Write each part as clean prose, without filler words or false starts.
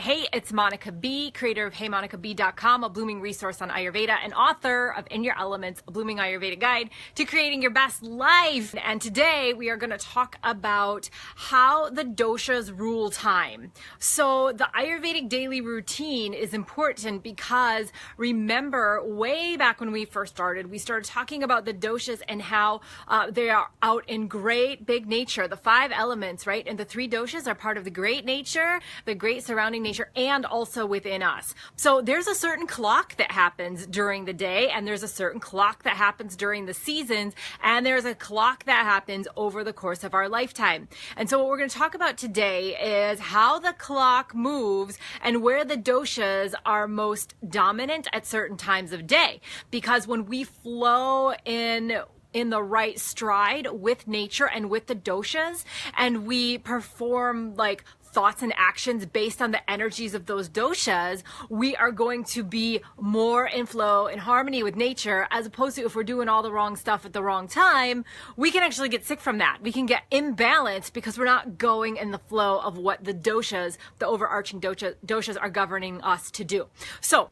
Hey, it's Monica B, creator of HeyMonicaB.com, a blooming resource on Ayurveda, and author of In Your Elements, a blooming Ayurveda guide to creating your best life. And today we are going to talk about how the doshas rule time. So the Ayurvedic daily routine is important because remember, way back when we first started, we started talking about the doshas and how they are out in great big nature, the 5 elements, right? And the 3 doshas are part of the great nature, the great surrounding nature, and also within us. So there's a certain clock that happens during the day, and there's a certain clock that happens during the seasons, and there's a clock that happens over the course of our lifetime. And so what we're going to talk about today is how the clock moves and where the doshas are most dominant at certain times of day. Because when we flow in the right stride with nature and with the doshas, and we perform like thoughts and actions based on the energies of those doshas, we are going to be more in flow and harmony with nature, as opposed to if we're doing all the wrong stuff at the wrong time, we can actually get sick from that. We can get imbalanced because we're not going in the flow of what the doshas, the overarching doshas are governing us to do. So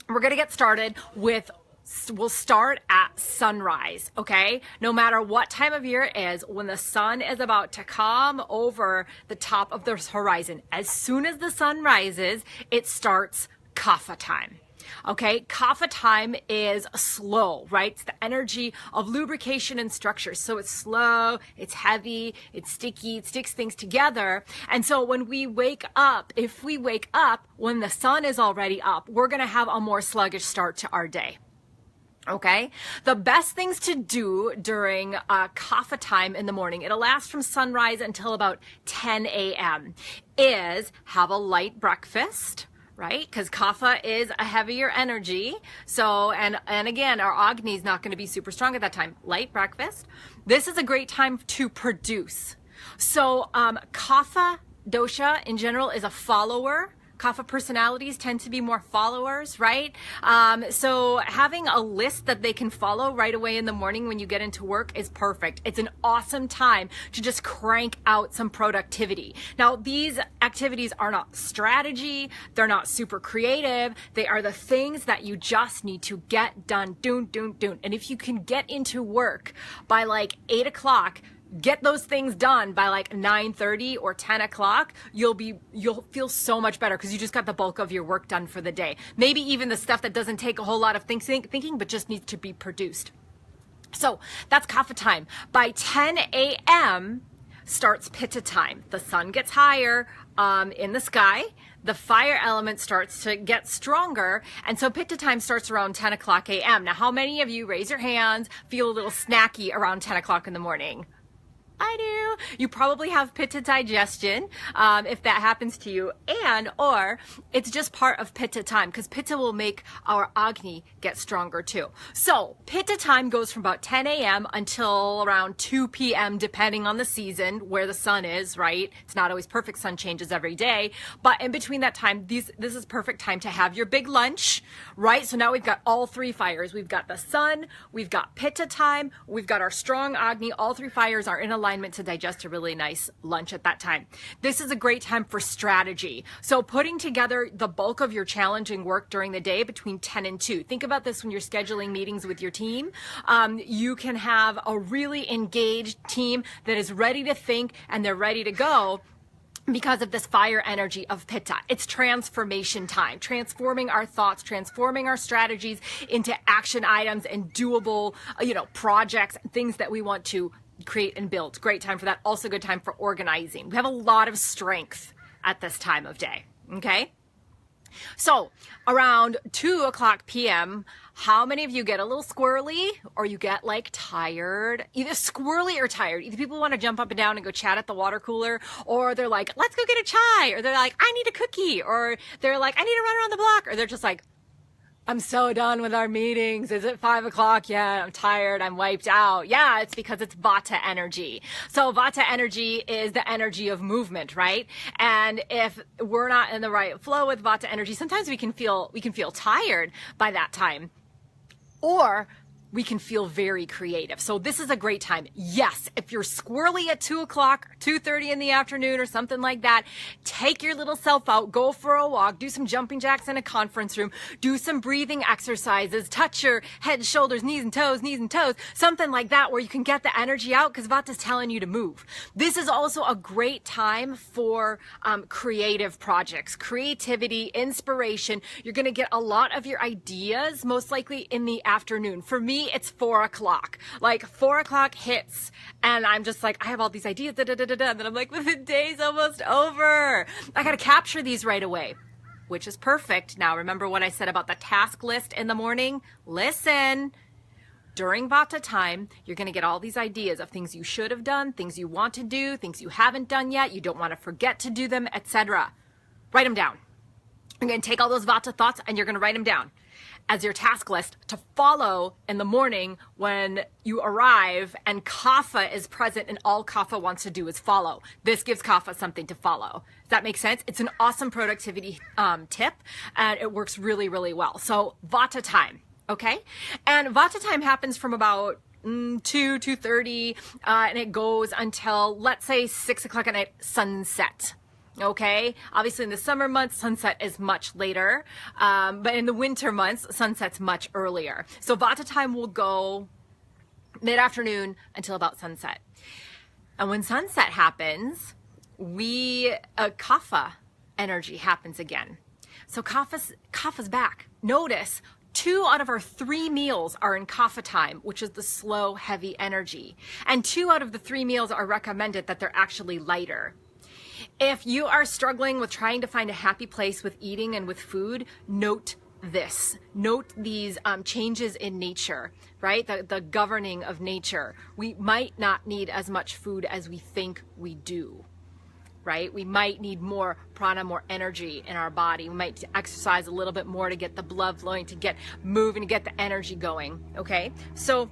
we're going to get started with we'll start at sunrise, okay? No matter what time of year it is, when the sun is about to come over the top of the horizon, as soon as the sun rises, it starts kapha time. Okay, kapha time is slow, right? It's the energy of lubrication and structure. So it's slow, it's heavy, it's sticky, it sticks things together. And so when we wake up, if we wake up when the sun is already up, we're going to have a more sluggish start to our day. Okay, the best things to do during kapha time in the morning, it'll last from sunrise until about 10 a.m., is have a light breakfast, right? Because kapha is a heavier energy. So, and again, our agni is not going to be super strong at that time. Light breakfast. This is a great time to produce. So, kapha dosha in general is a follower. Kapha personalities tend to be more followers, right? So having a list that they can follow right away in the morning when you get into work is perfect. It's an awesome time to just crank out some productivity. Now, these activities are not strategy. They're not super creative. They are the things that you just need to get done. Doon. And if you can get into work by like 8 o'clock, get those things done by like 9:30 or 10 o'clock, you'll feel so much better because you just got the bulk of your work done for the day. Maybe even the stuff that doesn't take a whole lot of thinking, but just needs to be produced. So that's kapha time. By 10 a.m. starts pitta time. The sun gets higher in the sky. The fire element starts to get stronger. And so pitta time starts around 10 o'clock a.m. Now, how many of you, raise your hands, feel a little snacky around 10 o'clock in the morning? I do. You probably have pitta digestion, if that happens to you, or it's just part of pitta time, because pitta will make our agni get stronger too. So pitta time goes from about 10 a.m. until around 2 p.m. depending on the season where the sun is, right? It's not always perfect. Sun changes every day, but in between that time, this is perfect time to have your big lunch, right? So now we've got all 3 fires. We've got the sun, we've got pitta time, we've got our strong agni. All 3 fires are in alignment to digest a really nice lunch at that time. This is a great time for strategy. So putting together the bulk of your challenging work during the day between 10 and 2. Think about this when you're scheduling meetings with your team. You can have a really engaged team that is ready to think and they're ready to go because of this fire energy of pitta. It's transformation time, transforming our thoughts, transforming our strategies into action items and doable, projects, things that we want to create and build. Great time for that. Also good time for organizing. We have a lot of strength at this time of day. Okay. So around 2 o'clock p.m., how many of you get a little squirrely or you get like tired? Either squirrely or tired. Either people want to jump up and down and go chat at the water cooler, or they're like, let's go get a chai, or they're like, I need a cookie, or they're like, I need to run around the block, or they're just like, I'm so done with our meetings. Is it 5 o'clock yet? I'm tired. I'm wiped out. Yeah, it's because it's Vata energy. So Vata energy is the energy of movement, right? And if we're not in the right flow with Vata energy, sometimes we can feel tired by that time. Or we can feel very creative. So this is a great time. Yes, if you're squirrely at 2 o'clock, 2:30 in the afternoon or something like that, take your little self out, go for a walk, do some jumping jacks in a conference room, do some breathing exercises, touch your head, shoulders, knees and toes, something like that where you can get the energy out because Vata's telling you to move. This is also a great time for creative projects, creativity, inspiration. You're going to get a lot of your ideas most likely in the afternoon. For me, it's 4 o'clock. Like 4 o'clock hits and I'm just like, I have all these ideas, and then I'm like, the day's almost over. I got to capture these right away, which is perfect. Now, remember what I said about the task list in the morning? Listen, during Vata time, you're going to get all these ideas of things you should have done, things you want to do, things you haven't done yet, you don't want to forget to do them, etc. Write them down. You're going to take all those Vata thoughts and you're going to write them down as your task list to follow in the morning when you arrive and Kapha is present and all Kapha wants to do is follow. This gives Kapha something to follow. Does that make sense? It's an awesome productivity tip and it works really, really well. So Vata time, okay? And Vata time happens from about 2:30 and it goes until, let's say, 6 o'clock at night, sunset. Okay, obviously in the summer months, sunset is much later, but in the winter months, sunset's much earlier. So Vata time will go mid-afternoon until about sunset. And when sunset happens, Kapha energy happens again. So Kapha's back. Notice 2 out of our 3 meals are in Kapha time, which is the slow, heavy energy. And 2 out of the 3 meals are recommended that they're actually lighter. If you are struggling with trying to find a happy place with eating and with food, note this. Note these changes in nature, right? The governing of nature. We might not need as much food as we think we do, right? We might need more prana, more energy in our body. We might exercise a little bit more to get the blood flowing, to get moving, to get the energy going, okay? So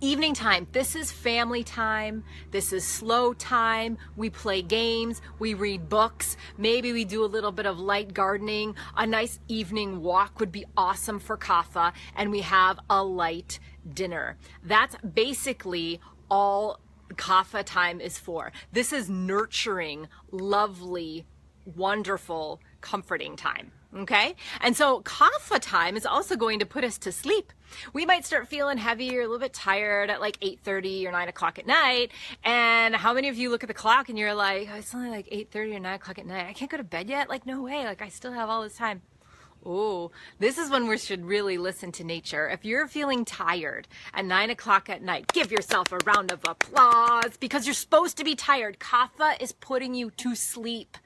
evening time, this is family time, this is slow time, we play games, we read books, maybe we do a little bit of light gardening, a nice evening walk would be awesome for Kapha, and we have a light dinner. That's basically all Kapha time is for. This is nurturing, lovely, wonderful, comforting time. Okay, and so Kapha time is also going to put us to sleep. We might start feeling heavy or a little bit tired at like 8:30 or 9 o'clock at night. And how many of you look at the clock and you're like, oh, it's only like 8:30 or 9 o'clock at night. I can't go to bed yet? Like, no way. Like, I still have all this time. Oh, this is when we should really listen to nature. If you're feeling tired at 9 o'clock at night, give yourself a round of applause because you're supposed to be tired. Kapha is putting you to sleep.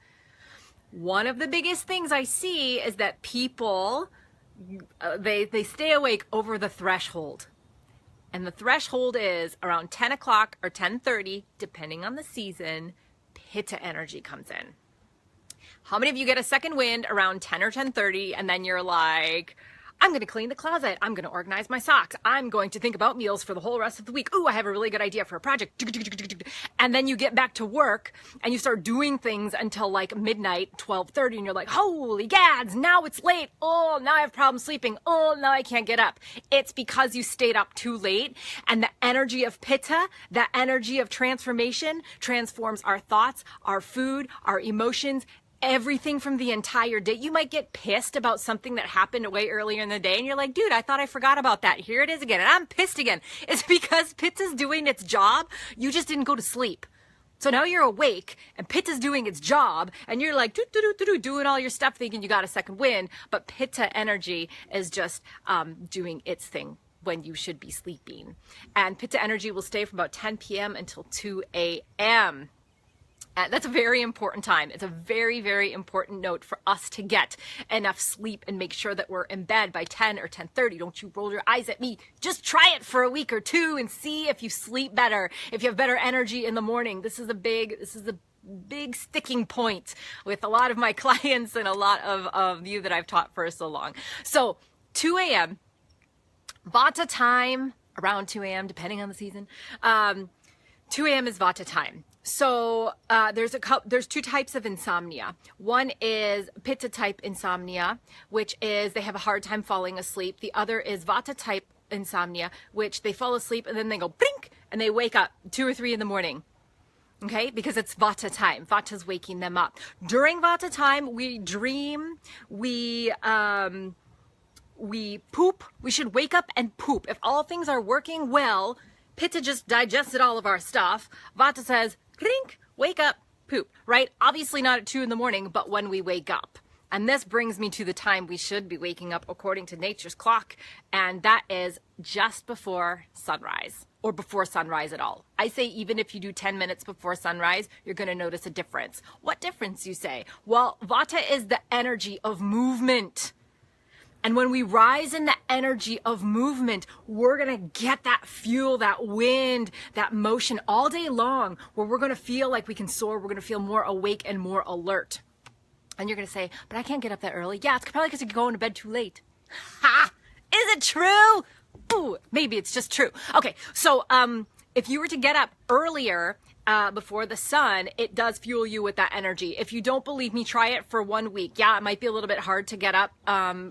One of the biggest things I see is that people, they stay awake over the threshold. And the threshold is around 10 o'clock or 10:30, depending on the season, Pitta energy comes in. How many of you get a second wind around 10 or 10:30 and then you're like, I'm going to clean the closet. I'm going to organize my socks. I'm going to think about meals for the whole rest of the week. Ooh, I have a really good idea for a project. And then you get back to work and you start doing things until like midnight, 12:30, and you're like, holy gads, now it's late. Oh, now I have problems sleeping. Oh, now I can't get up. It's because you stayed up too late, and the energy of Pitta, that energy of transformation, transforms our thoughts, our food, our emotions, everything from the entire day. You might get pissed about something that happened way earlier in the day and you're like, dude, I thought I forgot about that. Here it is again. And I'm pissed again. It's because Pitta's doing its job. You just didn't go to sleep. So now you're awake and Pitta's doing its job and you're like doing all your stuff thinking you got a second wind, but Pitta energy is just doing its thing when you should be sleeping. And Pitta energy will stay from about 10 p.m. until 2 a.m. That's a very important time. It's a very, very important note for us to get enough sleep and make sure that we're in bed by 10 or 10:30. Don't you roll your eyes at me. Just try it for a week or two and see if you sleep better, if you have better energy in the morning. This is a big sticking point with a lot of my clients and a lot of you that I've taught for so long. So 2 a.m. Vata time, around 2 a.m. depending on the season. 2 a.m. is Vata time. So there's 2 types of insomnia. One is Pitta type insomnia, which is they have a hard time falling asleep. The other is Vata type insomnia, which they fall asleep and then they go blink and they wake up 2 or 3 in the morning. Okay, because it's Vata time. Vata's waking them up. During Vata time, we dream, we poop. We should wake up and poop. If all things are working well, Pitta just digested all of our stuff. Vata says, blink, wake up, poop, right? Obviously not at 2 in the morning, but when we wake up. And this brings me to the time we should be waking up according to nature's clock, and that is just before sunrise, or before sunrise at all. I say even if you do 10 minutes before sunrise, you're going to notice a difference. What difference, you say? Well, Vata is the energy of movement. And when we rise in the energy of movement, we're going to get that fuel, that wind, that motion all day long, where we're going to feel like we can soar. We're going to feel more awake and more alert. And you're going to say, but I can't get up that early. Yeah, it's probably because you're going to bed too late. Ha! Is it true? Ooh, maybe it's just true. Okay, so if you were to get up earlier before the sun, it does fuel you with that energy. If you don't believe me, try it for 1 week. Yeah, it might be a little bit hard to get up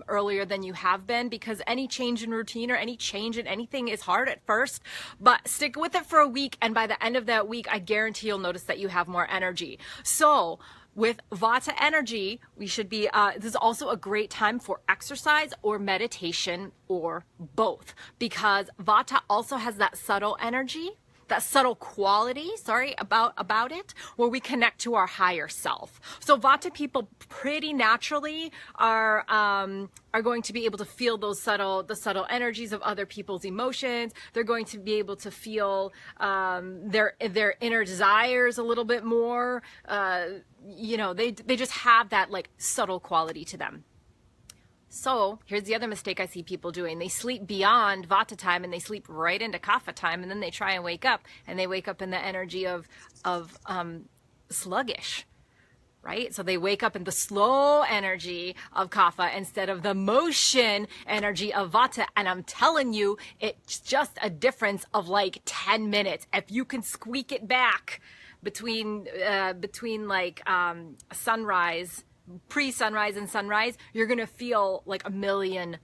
earlier than you have been, because any change in routine or any change in anything is hard at first, but stick with it for a week, and by the end of that week, I guarantee you'll notice that you have more energy. So with Vata energy, we should be, this is also a great time for exercise or meditation or both, because Vata also has that subtle energy, that subtle quality, about it, where we connect to our higher self. So Vata people pretty naturally are going to be able to feel the subtle energies of other people's emotions. They're going to be able to feel their inner desires a little bit more. You know, they just have that like subtle quality to them. So here's the other mistake I see people doing. They sleep beyond Vata time and they sleep right into Kapha time, and then they try and wake up, and they wake up in the energy of sluggish, right? So they wake up in the slow energy of Kapha instead of the motion energy of Vata. And I'm telling you, it's just a difference of like 10 minutes. If you can squeak it back between like sunrise, pre-sunrise and sunrise, you're gonna feel like $1 million.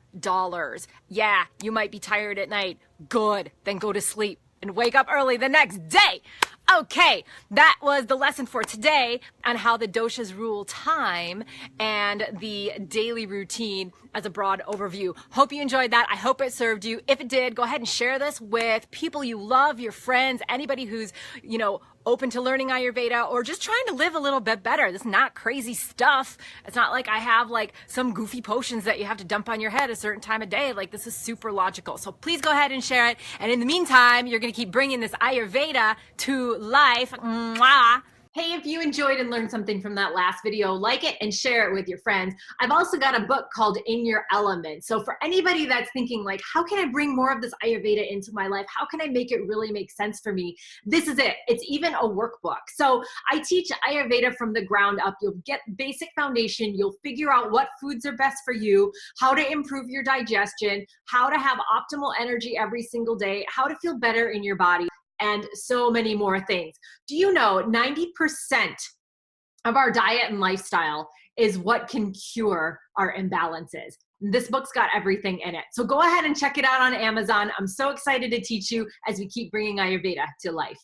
Yeah, you might be tired at night. Good, then go to sleep and wake up early the next day. Okay, that was the lesson for today on how the doshas rule time and the daily routine as a broad overview. Hope you enjoyed that. I hope it served you. If it did, go ahead and share this with people you love, your friends, anybody who's, you know, open to learning Ayurveda or just trying to live a little bit better. This is not crazy stuff. It's not like I have like some goofy potions that you have to dump on your head a certain time of day. Like, this is super logical. So please go ahead and share it. And in the meantime, you're going to keep bringing this Ayurveda to life. Mwah. Hey, if you enjoyed and learned something from that last video, like it and share it with your friends. I've also got a book called In Your Element. So for anybody that's thinking like, how can I bring more of this Ayurveda into my life? How can I make it really make sense for me? This is it. It's even a workbook. So I teach Ayurveda from the ground up. You'll get basic foundation. You'll figure out what foods are best for you, how to improve your digestion, how to have optimal energy every single day, how to feel better in your body, and so many more things. Do you know 90% of our diet and lifestyle is what can cure our imbalances? This book's got everything in it. So go ahead and check it out on Amazon. I'm so excited to teach you as we keep bringing Ayurveda to life.